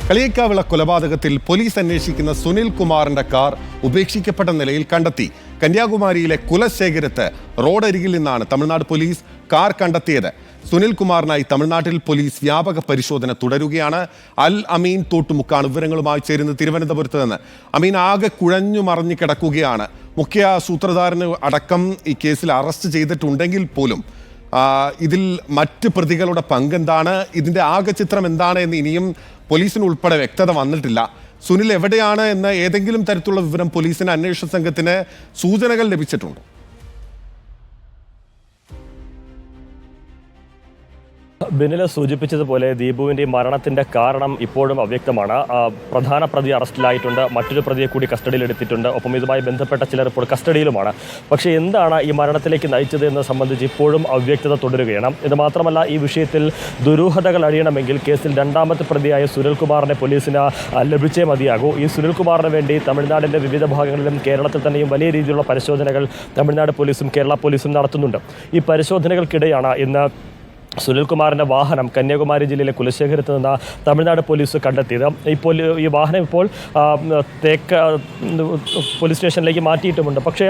കളിയേക്കാവിള കൊലപാതകത്തിൽ പോലീസ് അന്വേഷിക്കുന്ന സുനിൽ കുമാറിന്റെ കാർ ഉപേക്ഷിക്കപ്പെട്ട നിലയിൽ കണ്ടെത്തി. കന്യാകുമാരിയിലെ കുലശേഖരത്ത് റോഡരികിൽ നിന്നാണ് തമിഴ്നാട് പോലീസ് കാർ കണ്ടെത്തിയത്. സുനിൽ കുമാറിനായി തമിഴ്നാട്ടിൽ പോലീസ് വ്യാപക പരിശോധന തുടരുകയാണ്. അൽ അമീൻ തോട്ടുമുക്കാണ് വിവരങ്ങളുമായി ചേരുന്നത് തിരുവനന്തപുരത്ത് നിന്ന്. അമീൻ, ആകെ കുഴഞ്ഞു മറിഞ്ഞു കിടക്കുകയാണ്. മുഖ്യ സൂത്രധാരന് അടക്കം ഈ കേസിൽ അറസ്റ്റ് ചെയ്തിട്ടുണ്ടെങ്കിൽ പോലും ഇതിൽ മറ്റ് പ്രതികളുടെ പങ്കെന്താണ്, ഇതിന്റെ ആകെ ചിത്രം എന്താണ് എന്ന് ഇനിയും പോലീസിന് ഉൾപ്പെടെ വ്യക്തത വന്നിട്ടില്ല. സുനിൽ എവിടെയാണ് എന്ന ഏതെങ്കിലും തരത്തിലുള്ള വിവരം പോലീസിന്, അന്വേഷണ സംഘത്തിന് സൂചനകൾ ലഭിച്ചിട്ടുണ്ടോ? ബിനിൽ സൂചിപ്പിച്ചതുപോലെ ദീപുവിൻ്റെ മരണത്തിൻ്റെ കാരണം ഇപ്പോഴും അവ്യക്തമാണ്. പ്രധാന പ്രതി അറസ്റ്റിലായിട്ടുണ്ട്, മറ്റൊരു പ്രതിയെ കൂടി കസ്റ്റഡിയിലെടുത്തിട്ടുണ്ട്, ഒപ്പം ഇതുമായി ബന്ധപ്പെട്ട ചിലർ ഇപ്പോൾ കസ്റ്റഡിയിലുമാണ്. പക്ഷേ എന്താണ് ഈ മരണത്തിലേക്ക് നയിച്ചത് എന്ന് സംബന്ധിച്ച് ഇപ്പോഴും അവ്യക്തത തുടരുകയാണ്. ഇത് മാത്രമല്ല, ഈ വിഷയത്തിൽ ദുരൂഹതകൾ അഴിയണമെങ്കിൽ കേസിൽ രണ്ടാമത്തെ പ്രതിയായ സുനിൽകുമാറിനെ പോലീസിന് ലഭിച്ചേ മതിയാകൂ. ഈ സുനിൽകുമാറിന് വേണ്ടി തമിഴ്നാടിൻ്റെ വിവിധ ഭാഗങ്ങളിലും കേരളത്തിൽ തന്നെയും വലിയ രീതിയിലുള്ള പരിശോധനകൾ തമിഴ്നാട് പോലീസും കേരള പോലീസും നടത്തുന്നുണ്ട്. ഈ പരിശോധനകൾക്കിടെയാണ് ഇന്ന് സുനിൽകുമാറിൻ്റെ വാഹനം കന്യാകുമാരി ജില്ലയിലെ കുലശേഖരത്ത് നിന്ന് തമിഴ്നാട് പോലീസ് കണ്ടെത്തിയത്. ഈ വാഹനം ഇപ്പോൾ പോലീസ് സ്റ്റേഷനിലേക്ക് മാറ്റിയിട്ടുമുണ്ട്. പക്ഷേ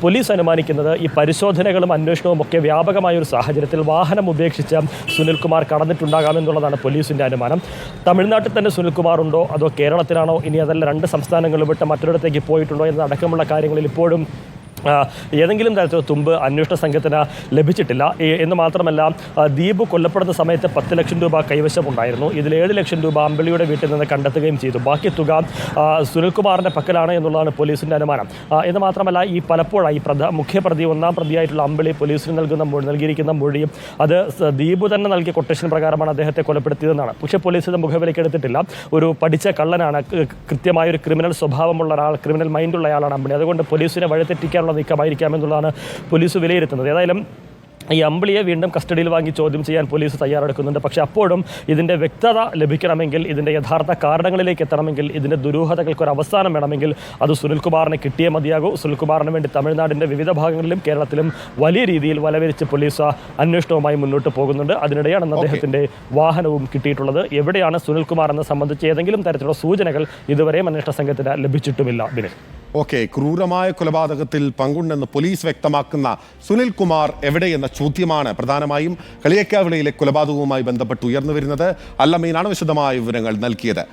പോലീസ് അനുമാനിക്കുന്നത് ഈ പരിശോധനകളും അന്വേഷണവും ഒക്കെ വ്യാപകമായ ഒരു സാഹചര്യത്തിൽ വാഹനം ഉപേക്ഷിച്ച് സുനിൽകുമാർ കടന്നിട്ടുണ്ടാകാമെന്നുള്ളതാണ് പോലീസിൻ്റെ അനുമാനം. തമിഴ്നാട്ടിൽ തന്നെ സുനിൽകുമാർ ഉണ്ടോ അതോ കേരളത്തിലാണോ, ഇനി അതല്ല രണ്ട് സംസ്ഥാനങ്ങളും വിട്ട് മറ്റൊരിടത്തേക്ക് പോയിട്ടുണ്ടോ എന്നടക്കമുള്ള കാര്യങ്ങളിൽ ഇപ്പോഴും ഏതെങ്കിലും തരത്തിലുള്ള തുമ്പ് അന്വേഷണ സംഘത്തിന് ലഭിച്ചിട്ടില്ല. എന്ന് മാത്രമല്ല, ദീപു കൊല്ലപ്പെടുന്ന സമയത്ത് 10 ലക്ഷം രൂപ കൈവശമുണ്ടായിരുന്നു. ഇതിൽ 7 ലക്ഷം രൂപ അമ്പിളിയുടെ വീട്ടിൽ നിന്ന് കണ്ടെത്തുകയും ചെയ്തു. ബാക്കി തുക സുനിൽകുമാറിൻ്റെ പക്കലാണ് എന്നുള്ളതാണ് പോലീസിൻ്റെ അനുമാനം. എന്ന് മാത്രമല്ല, ഈ പലപ്പോഴായി മുഖ്യപ്രതി, ഒന്നാം പ്രതിയായിട്ടുള്ള അമ്പിളി പോലീസിന് നൽകിയിരിക്കുന്ന മൊഴിയും അത് ദീപു തന്നെ നൽകിയ കൊട്ടേഷൻ പ്രകാരമാണ് അദ്ദേഹത്തെ കൊലപ്പെടുത്തിയതെന്നാണ്. പക്ഷേ പോലീസ് ഇത് മുഖവിലേക്ക് എടുത്തിട്ടില്ല. ഒരു പഠിച്ച കള്ളനാണ്, കൃത്യമായൊരു ക്രിമിനൽ സ്വഭാവമുള്ള ഒരാൾ, ക്രിമിനൽ മൈൻഡുള്ള ആളാണ് അമ്പിളി. അതുകൊണ്ട് പോലീസിനെ വഴിതെറ്റിക്കാനുള്ള നീക്കമായിരിക്കാമെന്നുള്ളതാണ് പോലീസ് വിലയിരുത്തുന്നത്. ഏതായാലും ഈ അമ്പിളിയെ വീണ്ടും കസ്റ്റഡിയിൽ വാങ്ങി ചോദ്യം ചെയ്യാൻ പോലീസ് തയ്യാറെടുക്കുന്നുണ്ട്. പക്ഷേ അപ്പോഴും ഇതിൻ്റെ വ്യക്തത ലഭിക്കണമെങ്കിൽ, ഇതിൻ്റെ യഥാർത്ഥ കാരണങ്ങളിലേക്ക് എത്തണമെങ്കിൽ, ഇതിൻ്റെ ദുരൂഹതകൾക്ക് ഒരു അവസാനം വേണമെങ്കിൽ അത് സുനിൽകുമാറിനെ കിട്ടിയേ മതിയാകൂ. സുനിൽകുമാറിന് വേണ്ടി തമിഴ്നാടിൻ്റെ വിവിധ ഭാഗങ്ങളിലും കേരളത്തിലും വലിയ രീതിയിൽ വലവരിച്ച് പോലീസ് അന്വേഷണവുമായി മുന്നോട്ട് പോകുന്നുണ്ട്. അതിനിടെയാണ് അദ്ദേഹത്തിൻ്റെ വാഹനവും കിട്ടിയിട്ടുള്ളത്. എവിടെയാണ് സുനിൽകുമാർ എന്നെ സംബന്ധിച്ച് ഏതെങ്കിലും തരത്തിലുള്ള സൂചനകൾ ഇതുവരെയും അന്വേഷണ സംഘത്തിന് ലഭിച്ചിട്ടുമില്ല. ബിനിൽ, ക്രൂരമായ കൊലപാതകത്തിൽ പങ്കുണ്ടെന്ന് പോലീസ് വ്യക്തമാക്കുന്ന സുനിൽ കുമാർ എവിടെയെന്ന ചോദ്യമാണ് പ്രധാനമായും കളിയേക്കാവിളയിലെ കൊലപാതകവുമായി ബന്ധപ്പെട്ട് ഉയർന്നു വരുന്നത്. അൽ അമീനാണ് വിശദമായ വിവരങ്ങൾ നൽകിയത്.